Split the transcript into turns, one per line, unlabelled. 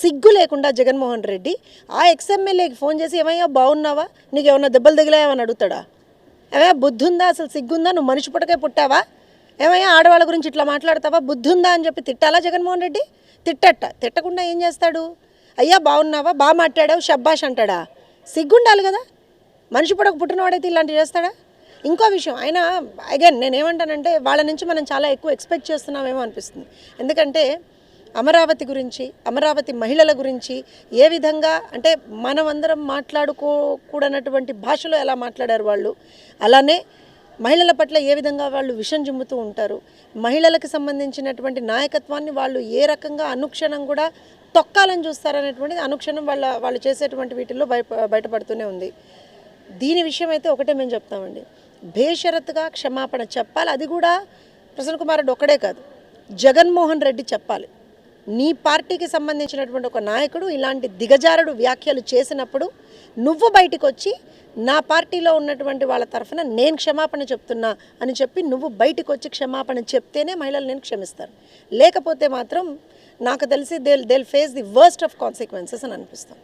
సిగ్గు లేకుండా జగన్మోహన్ రెడ్డి ఆ ఎక్స్ఎమ్మెల్యేకి ఫోన్ చేసి ఏమయ్యా బాగున్నావా, నీకు ఏమన్నా దెబ్బలు తగిలాయని అడుగుతాడా? ఏమయ్యా బుద్ధి ఉందా, అసలు సిగ్గుందా, నువ్వు మనిషి పుట్టకే పుట్టావా, ఏమయ్యా ఆడవాళ్ళ గురించి ఇట్లా మాట్లాడతావా, బుద్ధి ఉందా అని చెప్పి తిట్టాలా జగన్మోహన్ రెడ్డి? తిట్టకుండా ఏం చేస్తాడు? అయ్యా బాగున్నావా, బాగా మాట్లాడావు, షబ్బాష్ అంటాడా? సిగ్గుండాలి కదా. మనిషి పుట్టక పుట్టినవాడైతే ఇలాంటివి చేస్తాడా? ఇంకో విషయం, ఆయన అగైన్ నేనేమంటానంటే వాళ్ళ నుంచి మనం చాలా ఎక్కువ ఎక్స్పెక్ట్ చేస్తున్నామేమో అనిపిస్తుంది. ఎందుకంటే అమరావతి గురించి, అమరావతి మహిళల గురించి ఏ విధంగా అంటే మనమందరం మాట్లాడుకోకూడనటువంటి భాషలో ఎలా మాట్లాడారు వాళ్ళు, అలానే మహిళల పట్ల ఏ విధంగా వాళ్ళు విషం జిమ్ముతూ ఉంటారు, మహిళలకు సంబంధించినటువంటి నాయకత్వాన్ని వాళ్ళు ఏ రకంగా అనుక్షణం కూడా తొక్కాలని చూస్తారనేటువంటిది అనుక్షణం వాళ్ళు చేసేటువంటి వీటిల్లో బయటపడుతూనే ఉంది. దీని విషయం అయితే ఒకటే మేము చెప్తామండి, బేషరతుగా క్షమాపణ చెప్పాలి. అది కూడా ప్రసన్న కుమార్ రెడ్డి ఒక్కడే కాదు, జగన్మోహన్ రెడ్డి చెప్పాలి. నీ పార్టీకి సంబంధించినటువంటి ఒక నాయకుడు ఇలాంటి దిగజారుడు వ్యాఖ్యలు చేసినప్పుడు నువ్వు బయటకు వచ్చి నా పార్టీలో ఉన్నటువంటి వాళ్ళ తరఫున నేను క్షమాపణ చెప్తున్నా అని చెప్పి నువ్వు బయటకు వచ్చి క్షమాపణ చెప్తేనే మహిళలు నేను క్షమిస్తారు. లేకపోతే మాత్రం నాకు తెలిసి they face the worst of consequences అని అనిపిస్తాం.